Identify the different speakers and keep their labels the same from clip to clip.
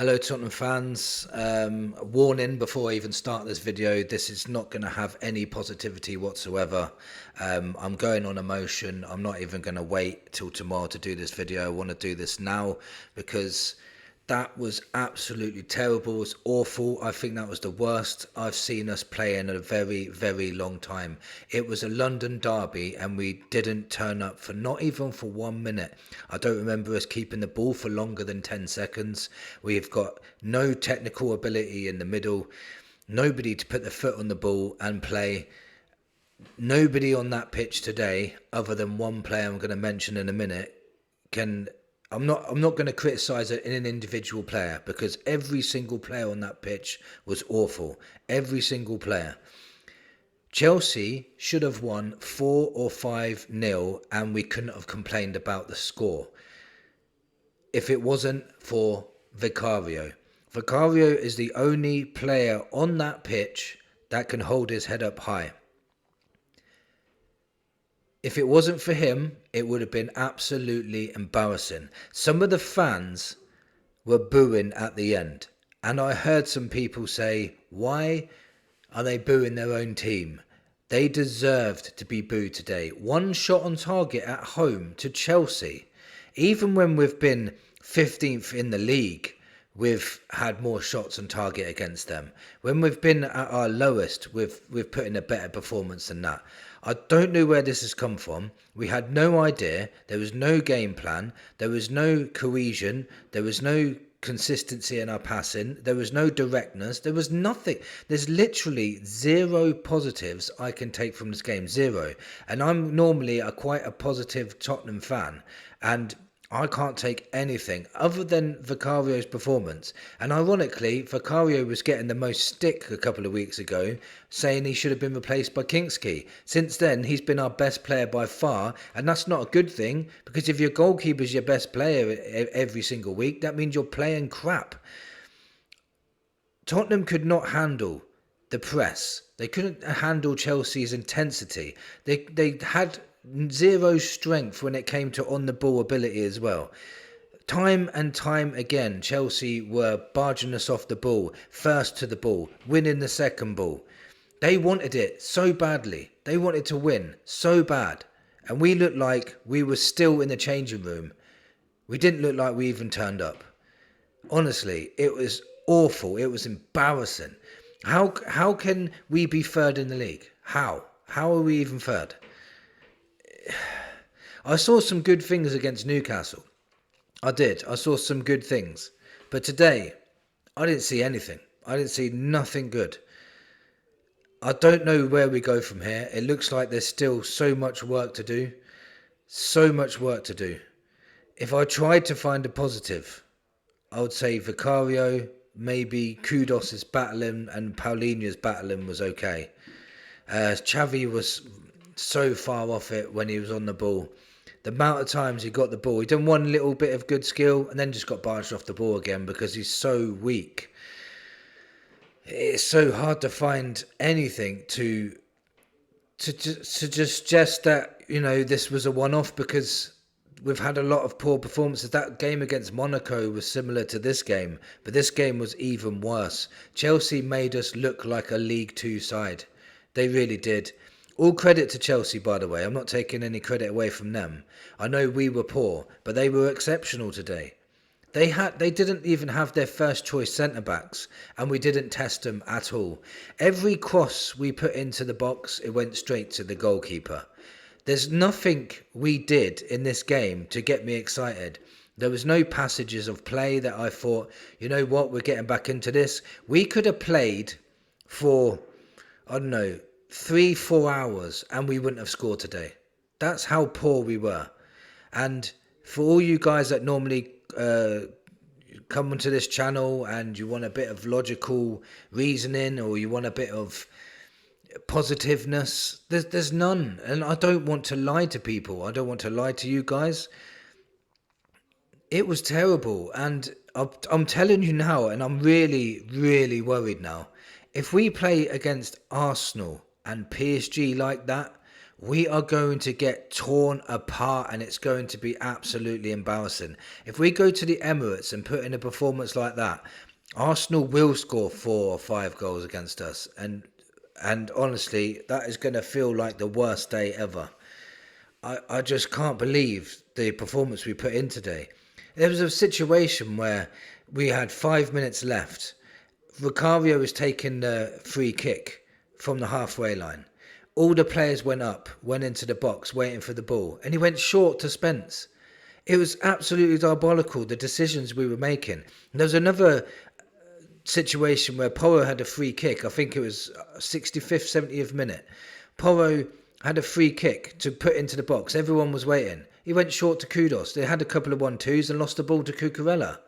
Speaker 1: Hello Tottenham fans, a warning before I even start this video, this is not going to have any positivity whatsoever. I'm going on emotion. I'm not even going to wait till tomorrow to do this video. I want to do this now because that was absolutely terrible. It was awful. I think that was the worst I've seen us play in a very, very long time. It was a London derby and we didn't turn up for not even for 1 minute. I don't remember us keeping the ball for longer than 10 seconds. We've got no technical ability in the middle. Nobody to put the foot on the ball and play. Nobody on that pitch today, other than one player I'm going to mention in a minute, can... I'm not going to criticise it in an individual player because every single player on that pitch was awful. Every single player. Chelsea should have won 4 or 5-0 and we couldn't have complained about the score if it wasn't for Vicario. Vicario is the only player on that pitch that can hold his head up high. If it wasn't for him, it would have been absolutely embarrassing. Some of the fans were booing at the end. And I heard some people say, why are they booing their own team? They deserved to be booed today. One shot on target at home to Chelsea. Even when we've been 15th in the league, we've had more shots on target against them. When we've been at our lowest, we've put in a better performance than that. I don't know where this has come from. We had no idea. There was no game plan. There was no cohesion. There was no consistency in our passing. There was no directness. There was nothing. There's literally zero positives I can take from this game. Zero. And I'm normally quite a positive Tottenham fan. And I can't take anything other than Vicario's performance. And ironically, Vicario was getting the most stick a couple of weeks ago, saying he should have been replaced by Kingsley. Since then, he's been our best player by far. And that's not a good thing, because if your goalkeeper's your best player every single week, that means you're playing crap. Tottenham could not handle the press. They couldn't handle Chelsea's intensity. They had zero strength when it came to on the ball ability as well. Time and time again, Chelsea were barging us off the ball, first to the ball, winning the second ball. They wanted it so badly. They wanted to win so bad. And we looked like we were still in the changing room. We didn't look like we even turned up. Honestly, it was awful. It was embarrassing. How can we be third in the league? How are we even third? I saw some good things against Newcastle. I did. I saw some good things. But today, I didn't see anything. I didn't see nothing good. I don't know where we go from here. It looks like there's still so much work to do. So much work to do. If I tried to find a positive, I would say Vicario, maybe Kudus' battling and Paulinho's battling was okay. Xavi was so far off it when he was on the ball. The amount of times he got the ball, he done one little bit of good skill and then just got barged off the ball again because he's so weak. It's so hard to find anything to just suggest that, you know, this was a one-off, because we've had a lot of poor performances. That game against Monaco was similar to this game, but this game was even worse. Chelsea made us look like a League Two side. They really did. All credit to Chelsea, by the way. I'm not taking any credit away from them. I know we were poor, but they were exceptional today. They didn't even have their first choice centre-backs, and we didn't test them at all. Every cross we put into the box, it went straight to the goalkeeper. There's nothing we did in this game to get me excited. There was no passages of play that I thought, you know what, we're getting back into this. We could have played for, I don't know, 3-4 hours and we wouldn't have scored today. That's how poor we were. And for all you guys that normally come onto this channel and you want a bit of logical reasoning, or you want a bit of positiveness, there's none. And I don't want to lie to people. I don't want to lie to you guys. It was terrible. And I'm telling you now, and I'm really, really worried now. If we play against Arsenal and PSG like that, we are going to get torn apart and it's going to be absolutely embarrassing. If we go to the Emirates and put in a performance like that, Arsenal will score 4 or 5 goals against us. And honestly, that is going to feel like the worst day ever. I just can't believe the performance we put in today. There was a situation where we had 5 minutes left. Vicario was taking the free kick from the halfway line. All the players went into the box waiting for the ball, and he went short to Spence. It was absolutely diabolical, the decisions we were making. And there was another situation where Porro had a free kick. I think it was 65th, 70th minute. Porro had a free kick to put into the box. Everyone was waiting. He went short to Kudos. They had a couple of 1-2s and lost the ball to Cucurella.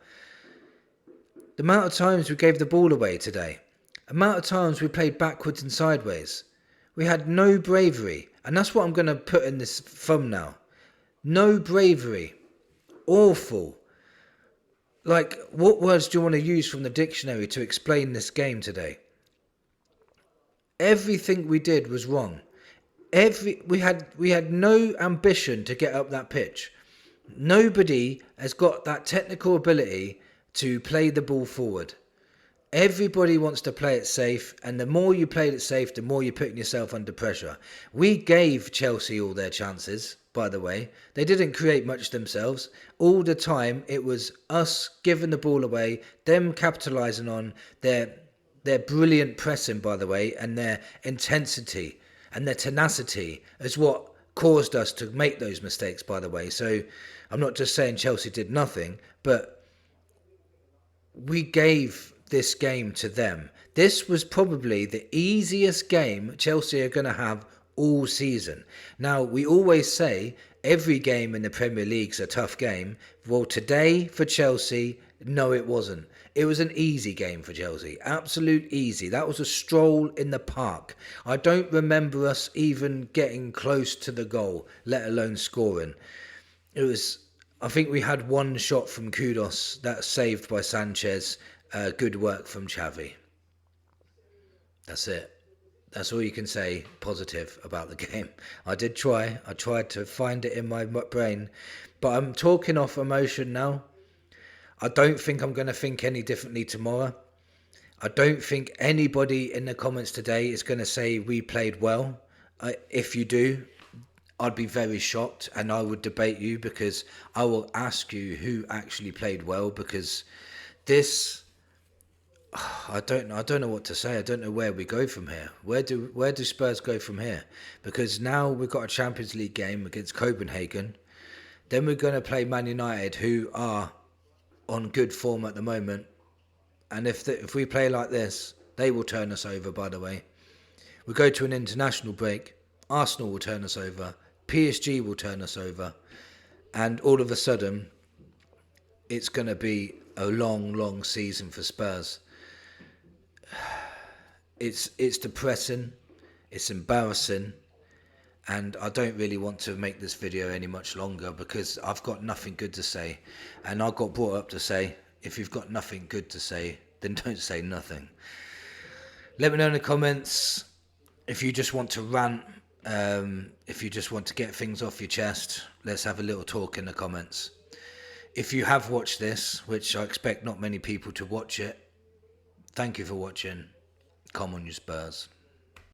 Speaker 1: The amount of times we gave the ball away today. The amount of times we played backwards and sideways. We had no bravery. And that's what I'm going to put in this thumbnail. No bravery. Awful. Like, what words do you want to use from the dictionary to explain this game today? Everything we did was wrong. We had no ambition to get up that pitch. Nobody has got that technical ability to play the ball forward. Everybody wants to play it safe, and the more you played it safe, the more you're putting yourself under pressure. We gave Chelsea all their chances, by the way. They didn't create much themselves. All the time, it was us giving the ball away, them capitalising on their brilliant pressing, by the way, and their intensity and their tenacity is what caused us to make those mistakes, by the way. So I'm not just saying Chelsea did nothing, but we gave this game to them. This was probably the easiest game Chelsea are going to have all season. Now, we always say every game in the Premier League's a tough game. Well, today for Chelsea, no, it wasn't. It was an easy game for Chelsea. Absolute easy. That was a stroll in the park. I don't remember us even getting close to the goal, let alone scoring. I think we had one shot from Kudos that's saved by Sanchez. Good work from Xavi. That's it. That's all you can say positive about the game. I did try. I tried to find it in my brain. But I'm talking off emotion now. I don't think I'm going to think any differently tomorrow. I don't think anybody in the comments today is going to say we played well. If you do, I'd be very shocked and I would debate you, because I will ask you who actually played well, because this... I don't know what to say. I don't know where we go from here. Where do Spurs go from here? Because now we've got a Champions League game against Copenhagen. Then we're going to play Man United, who are on good form at the moment. And if we play like this, they will turn us over, by the way. We go to an international break. Arsenal will turn us over. PSG will turn us over. And all of a sudden, it's going to be a long, long season for Spurs. It's depressing, it's embarrassing, and I don't really want to make this video any much longer because I've got nothing good to say. And I got brought up to say, if you've got nothing good to say, then don't say nothing. Let me know in the comments if you just want to rant, if you just want to get things off your chest. Let's have a little talk in the comments. If you have watched this, which I expect not many people to watch it, thank you for watching. Come on, you Spurs.